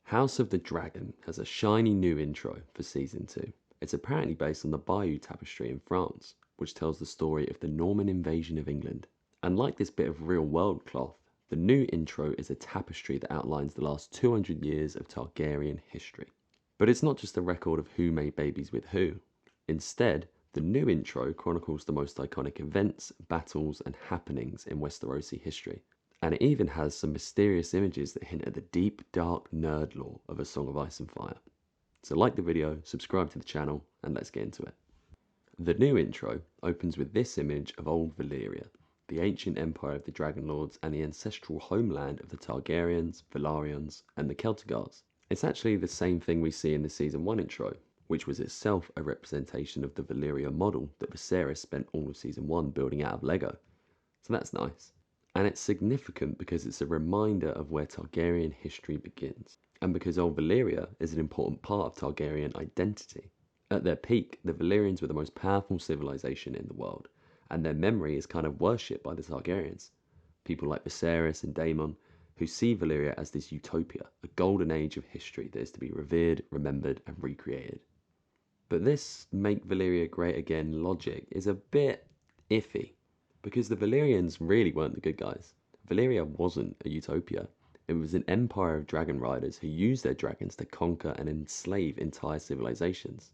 House of the Dragon has a shiny new intro for Season 2. It's apparently based on the Bayeux Tapestry in France, which tells the story of the Norman invasion of England. And like this bit of real-world cloth, the new intro is a tapestry that outlines the last 200 years of Targaryen history. But it's not just a record of who made babies with who. Instead, the new intro chronicles the most iconic events, battles, and happenings in Westerosi history. And it even has some mysterious images that hint at the deep, dark nerd lore of A Song of Ice and Fire. So like the video, subscribe to the channel, and let's get into it. The new intro opens with this image of Old Valyria, the ancient empire of the Dragon Lords and the ancestral homeland of the Targaryens, Velaryons, and the Celtigars. It's actually the same thing we see in the Season 1 intro, which was itself a representation of the Valyria model that Viserys spent all of Season 1 building out of Lego. So that's nice. And it's significant because it's a reminder of where Targaryen history begins, and because Old Valyria is an important part of Targaryen identity. At their peak, the Valyrians were the most powerful civilization in the world, and their memory is kind of worshipped by the Targaryens. People like Viserys and Daemon, who see Valyria as this utopia, a golden age of history that is to be revered, remembered, and recreated. But this make Valyria great again logic is a bit iffy, because the Valyrians really weren't the good guys. Valyria wasn't a utopia. It was an empire of dragon riders who used their dragons to conquer and enslave entire civilizations.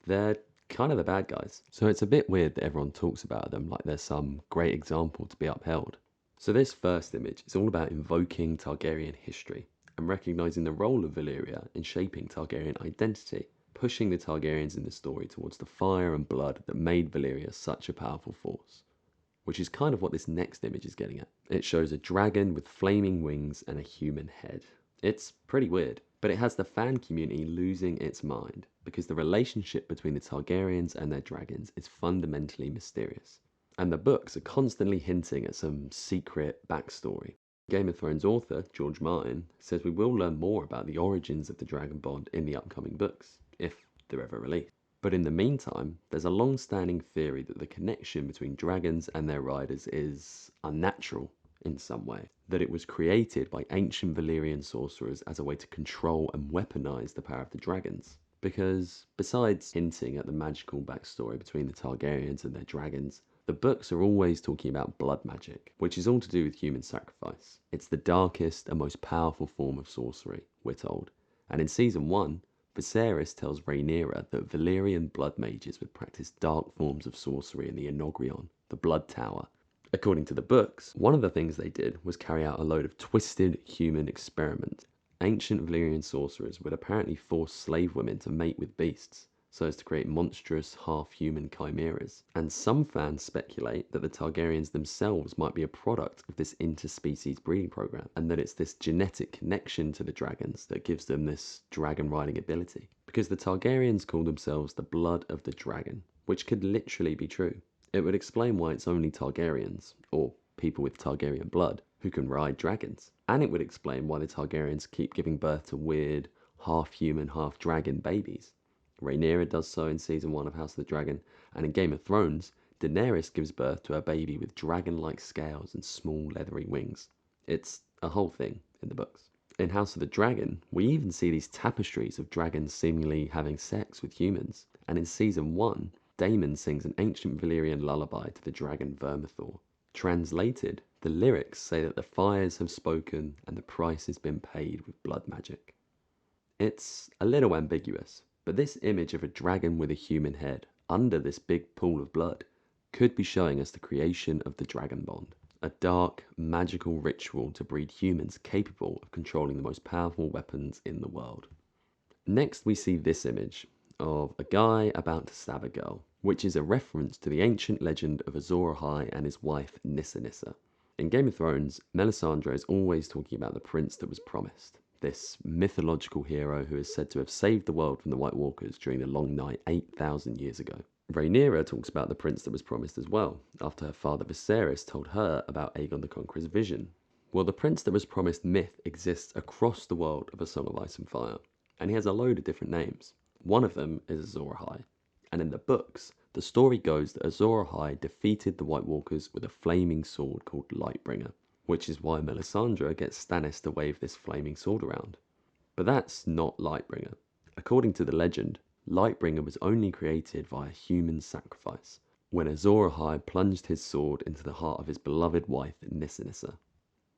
They're kind of the bad guys. So it's a bit weird that everyone talks about them like they're some great example to be upheld. So this first image is all about invoking Targaryen history and recognizing the role of Valyria in shaping Targaryen identity, pushing the Targaryens in the story towards the fire and blood that made Valyria such a powerful force. Which is kind of what this next image is getting at. It shows a dragon with flaming wings and a human head. It's pretty weird, but it has the fan community losing its mind because the relationship between the Targaryens and their dragons is fundamentally mysterious. And the books are constantly hinting at some secret backstory. Game of Thrones author George Martin says we will learn more about the origins of the Dragon Bond in the upcoming books, if they're ever released. But in the meantime, there's a long-standing theory that the connection between dragons and their riders is unnatural in some way. That it was created by ancient Valyrian sorcerers as a way to control and weaponize the power of the dragons. Because besides hinting at the magical backstory between the Targaryens and their dragons, the books are always talking about blood magic, which is all to do with human sacrifice. It's the darkest and most powerful form of sorcery, we're told. And in Season 1, Viserys tells Rhaenyra that Valyrian blood mages would practice dark forms of sorcery in the Inogrion, the Blood Tower. According to the books, one of the things they did was carry out a load of twisted human experiments. Ancient Valyrian sorcerers would apparently force slave women to mate with beasts, so as to create monstrous, half-human chimeras. And some fans speculate that the Targaryens themselves might be a product of this interspecies breeding program, and that it's this genetic connection to the dragons that gives them this dragon riding ability. Because the Targaryens call themselves the blood of the dragon, which could literally be true. It would explain why it's only Targaryens, or people with Targaryen blood, who can ride dragons. And it would explain why the Targaryens keep giving birth to weird, half-human, half-dragon babies. Rhaenyra does so in Season 1 of House of the Dragon, and in Game of Thrones, Daenerys gives birth to a baby with dragon-like scales and small leathery wings. It's a whole thing in the books. In House of the Dragon, we even see these tapestries of dragons seemingly having sex with humans, and in Season 1, Daemon sings an ancient Valyrian lullaby to the dragon Vermithor. Translated, the lyrics say that the fires have spoken and the price has been paid with blood magic. It's a little ambiguous, but this image of a dragon with a human head under this big pool of blood could be showing us the creation of the Dragon Bond, a dark, magical ritual to breed humans capable of controlling the most powerful weapons in the world. Next we see this image of a guy about to stab a girl, which is a reference to the ancient legend of Azor Ahai and his wife Nissa Nissa. In Game of Thrones, Melisandre is always talking about the prince that was promised. This mythological hero who is said to have saved the world from the White Walkers during the Long Night 8,000 years ago. Rhaenyra talks about the prince that was promised as well, after her father Viserys told her about Aegon the Conqueror's vision. Well, the prince that was promised myth exists across the world of A Song of Ice and Fire, and he has a load of different names. One of them is Azor Ahai, and in the books, the story goes that Azor Ahai defeated the White Walkers with a flaming sword called Lightbringer, which is why Melisandre gets Stannis to wave this flaming sword around. But that's not Lightbringer. According to the legend, Lightbringer was only created via human sacrifice, when Azor Ahai plunged his sword into the heart of his beloved wife Nissa.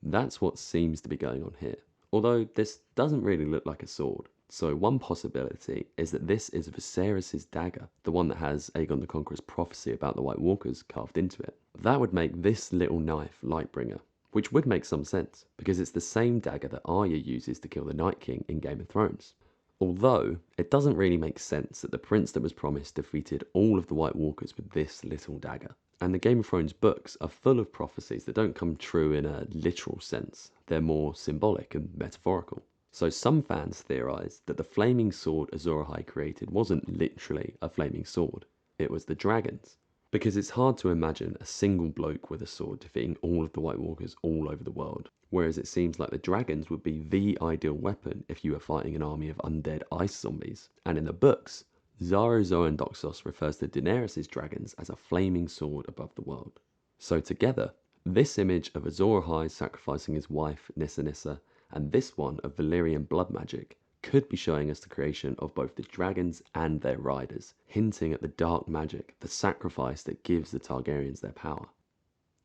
That's what seems to be going on here, although this doesn't really look like a sword. So one possibility is that this is Viserys' dagger, the one that has Aegon the Conqueror's prophecy about the White Walkers carved into it. That would make this little knife Lightbringer, which would make some sense, because it's the same dagger that Arya uses to kill the Night King in Game of Thrones. Although, it doesn't really make sense that the prince that was promised defeated all of the White Walkers with this little dagger. And the Game of Thrones books are full of prophecies that don't come true in a literal sense. They're more symbolic and metaphorical. So some fans theorise that the flaming sword Azor Ahai created wasn't literally a flaming sword, it was the dragons. Because it's hard to imagine a single bloke with a sword defeating all of the White Walkers all over the world, whereas it seems like the dragons would be the ideal weapon if you were fighting an army of undead ice zombies. And in the books, Xaro Xhoan Doxos refers to Daenerys' dragons as a flaming sword above the world. So together, this image of Azor Ahai sacrificing his wife Nissa and this one of Valyrian blood magic could be showing us the creation of both the dragons and their riders, hinting at the dark magic, the sacrifice that gives the Targaryens their power.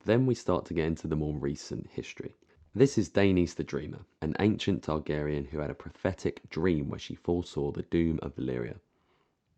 Then we start to get into the more recent history. This is Daenys the Dreamer, an ancient Targaryen who had a prophetic dream where she foresaw the doom of Valyria.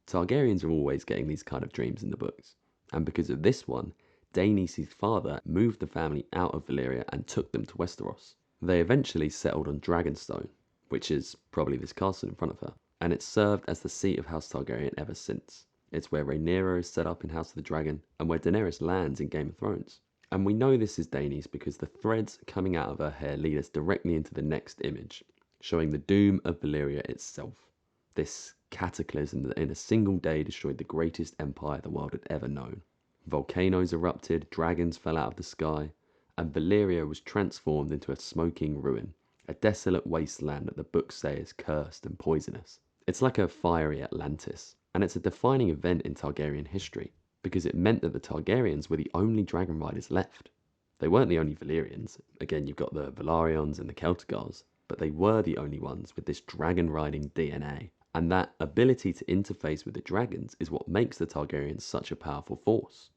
Targaryens are always getting these kind of dreams in the books, and because of this one, Daenys' father moved the family out of Valyria and took them to Westeros. They eventually settled on Dragonstone, which is probably this castle in front of her, and it's served as the seat of House Targaryen ever since. It's where Rhaenyra is set up in House of the Dragon, and where Daenerys lands in Game of Thrones. And we know this is Daenys because the threads coming out of her hair lead us directly into the next image, showing the doom of Valyria itself. This cataclysm that in a single day destroyed the greatest empire the world had ever known. Volcanoes erupted, dragons fell out of the sky, and Valyria was transformed into a smoking ruin, a desolate wasteland that the books say is cursed and poisonous. It's like a fiery Atlantis, and it's a defining event in Targaryen history, because it meant that the Targaryens were the only dragon riders left. They weren't the only Valyrians, again you've got the Velaryons and the Celtigars, but they were the only ones with this dragon-riding DNA. And that ability to interface with the dragons is what makes the Targaryens such a powerful force.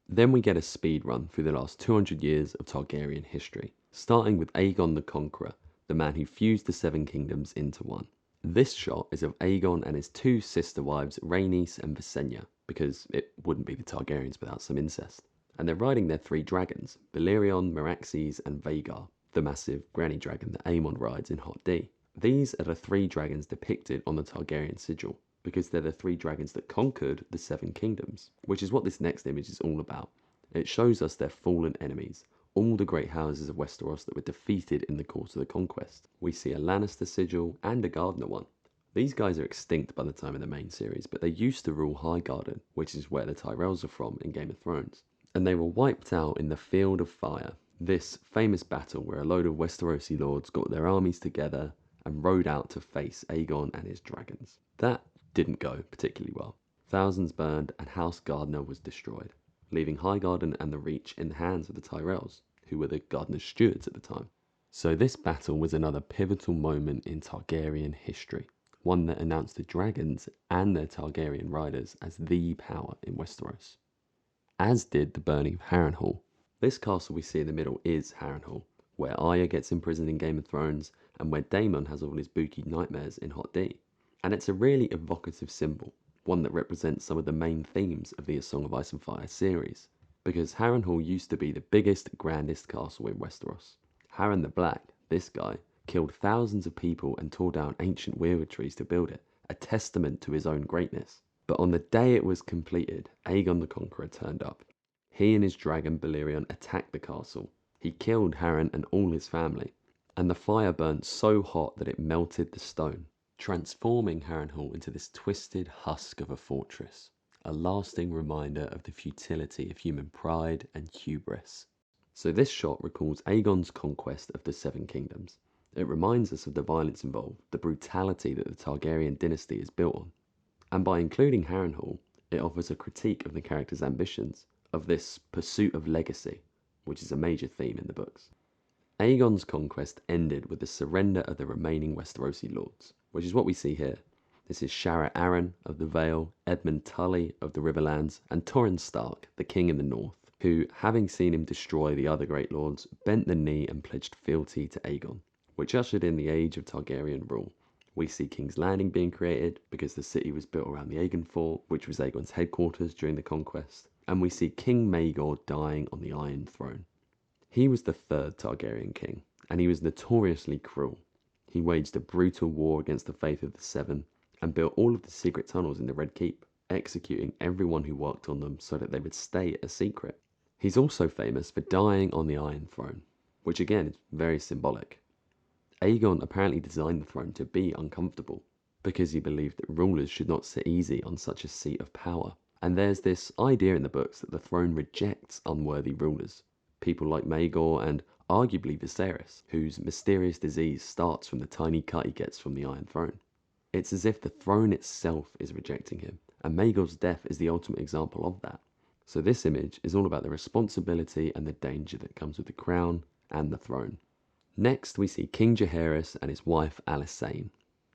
Then we get a speed run through the last 200 years of Targaryen history, starting with Aegon the Conqueror, the man who fused the Seven Kingdoms into one. This shot is of Aegon and his two sister wives, Rhaenys and Visenya, because it wouldn't be the Targaryens without some incest. And they're riding their three dragons, Balerion, Meraxes and Vhagar, the massive granny dragon that Aemon rides in Hot D. These are the three dragons depicted on the Targaryen sigil, because they're the three dragons that conquered the Seven Kingdoms, which is what this next image is all about. It shows us their fallen enemies, all the great houses of Westeros that were defeated in the course of the conquest. We see a Lannister sigil and a Gardener one. These guys are extinct by the time of the main series, but they used to rule Highgarden, which is where the Tyrells are from in Game of Thrones. And they were wiped out in the Field of Fire, this famous battle where a load of Westerosi lords got their armies together and rode out to face Aegon and his dragons. That didn't go particularly well. Thousands burned and House Gardener was destroyed, leaving Highgarden and the Reach in the hands of the Tyrells, who were the Gardener's stewards at the time. So this battle was another pivotal moment in Targaryen history, one that announced the dragons and their Targaryen riders as the power in Westeros. As did the burning of Harrenhal. This castle we see in the middle is Harrenhal, where Arya gets imprisoned in Game of Thrones, and where Daemon has all his booky nightmares in Hot D. And it's a really evocative symbol, one that represents some of the main themes of the A Song of Ice and Fire series, because Harrenhal used to be the biggest, grandest castle in Westeros. Harren the Black, this guy, killed thousands of people and tore down ancient weirwood trees to build it, a testament to his own greatness. But on the day it was completed, Aegon the Conqueror turned up. He and his dragon Balerion attacked the castle. He killed Harren and all his family, and the fire burnt so hot that it melted the stone, transforming Harrenhal into this twisted husk of a fortress, a lasting reminder of the futility of human pride and hubris. So this shot recalls Aegon's conquest of the Seven Kingdoms. It reminds us of the violence involved, the brutality that the Targaryen dynasty is built on. And by including Harrenhal, it offers a critique of the character's ambitions, of this pursuit of legacy, which is a major theme in the books. Aegon's conquest ended with the surrender of the remaining Westerosi lords, which is what we see here. This is Shara Aaron of the Vale, Edmund Tully of the Riverlands, and Torrhen Stark, the king in the north, who, having seen him destroy the other great lords, bent the knee and pledged fealty to Aegon, which ushered in the age of Targaryen rule. We see King's Landing being created because the city was built around the Aegon Fort, which was Aegon's headquarters during the conquest, and we see King Maegor dying on the Iron Throne. He was the third Targaryen king, and he was notoriously cruel. He waged a brutal war against the Faith of the Seven, and built all of the secret tunnels in the Red Keep, executing everyone who worked on them so that they would stay a secret. He's also famous for dying on the Iron Throne, which again is very symbolic. Aegon apparently designed the throne to be uncomfortable, because he believed that rulers should not sit easy on such a seat of power. And there's this idea in the books that the throne rejects unworthy rulers, people like Maegor and arguably Viserys, whose mysterious disease starts from the tiny cut he gets from the Iron Throne. It's as if the throne itself is rejecting him, and Maegor's death is the ultimate example of that. So this image is all about the responsibility and the danger that comes with the crown and the throne. Next, we see King Jaehaerys and his wife Alysanne.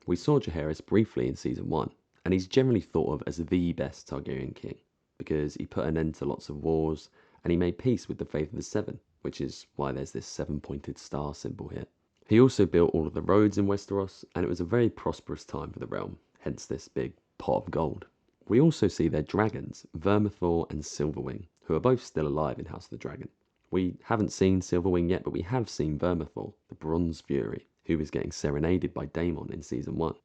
We saw Jaehaerys briefly in Season 1, and he's generally thought of as the best Targaryen king, because he put an end to lots of wars, and he made peace with the Faith of the Seven, which is why there's this seven-pointed star symbol here. He also built all of the roads in Westeros, and it was a very prosperous time for the realm, hence this big pot of gold. We also see their dragons, Vermithor and Silverwing, who are both still alive in House of the Dragon. We haven't seen Silverwing yet, but we have seen Vermithor, the Bronze Fury, who was getting serenaded by Daemon in Season 1.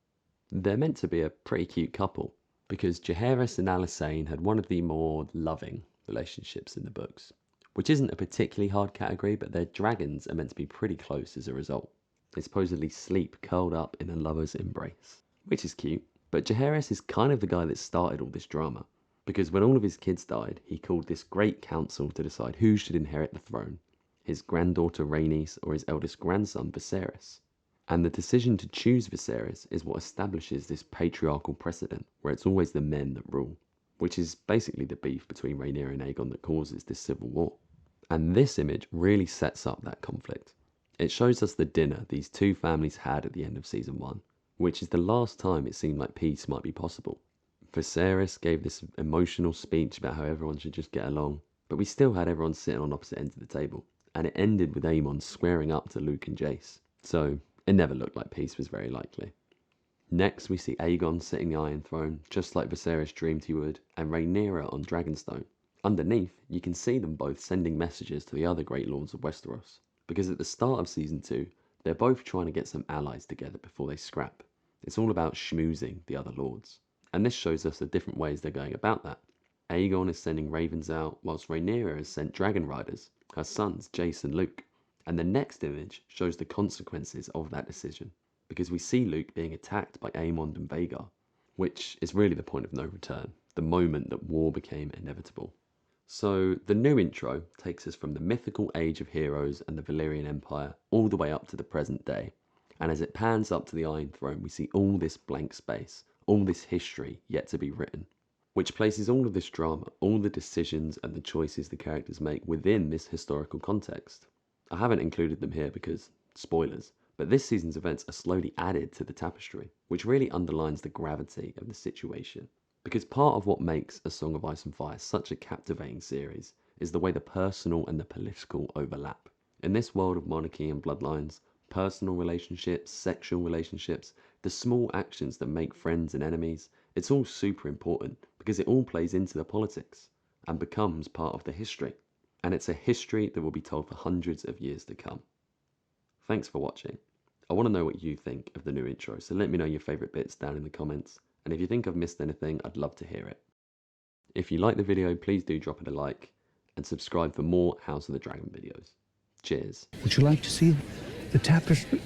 They're meant to be a pretty cute couple, because Jaehaerys and Alysanne had one of the more loving relationships in the books, which isn't a particularly hard category, but their dragons are meant to be pretty close as a result. They supposedly sleep curled up in a lover's embrace, which is cute. But Jaehaerys is kind of the guy that started all this drama, because when all of his kids died, he called this great council to decide who should inherit the throne, his granddaughter Rhaenys or his eldest grandson Viserys. And the decision to choose Viserys is what establishes this patriarchal precedent, where it's always the men that rule, which is basically the beef between Rhaenyra and Aegon that causes this civil war. And this image really sets up that conflict. It shows us the dinner these two families had at the end of Season 1, which is the last time it seemed like peace might be possible. Viserys gave this emotional speech about how everyone should just get along, but we still had everyone sitting on opposite ends of the table, and it ended with Aemon squaring up to Luke and Jace, so it never looked like peace was very likely. Next, we see Aegon sitting the Iron Throne, just like Viserys dreamed he would, and Rhaenyra on Dragonstone. Underneath, you can see them both sending messages to the other great lords of Westeros, because at the start of Season 2, they're both trying to get some allies together before they scrap. It's all about schmoozing the other lords. And this shows us the different ways they're going about that. Aegon is sending ravens out, whilst Rhaenyra has sent dragon riders, her sons Jace and Luke. And the next image shows the consequences of that decision, because we see Luke being attacked by Aemond and Vhagar, which is really the point of no return, the moment that war became inevitable. So the new intro takes us from the mythical age of heroes and the Valyrian Empire all the way up to the present day. And as it pans up to the Iron Throne, we see all this blank space, all this history yet to be written, which places all of this drama, all the decisions and the choices the characters make within this historical context. I haven't included them here because, spoilers, but this season's events are slowly added to the tapestry, which really underlines the gravity of the situation. Because part of what makes A Song of Ice and Fire such a captivating series is the way the personal and the political overlap. In this world of monarchy and bloodlines, personal relationships, sexual relationships, the small actions that make friends and enemies, it's all super important because it all plays into the politics and becomes part of the history. And it's a history that will be told for hundreds of years to come. Thanks for watching. I want to know what you think of the new intro, so let me know your favourite bits down in the comments. And if you think I've missed anything, I'd love to hear it. If you like the video, please do drop it a like and subscribe for more House of the Dragon videos. Cheers. Would you like to see the tapestry?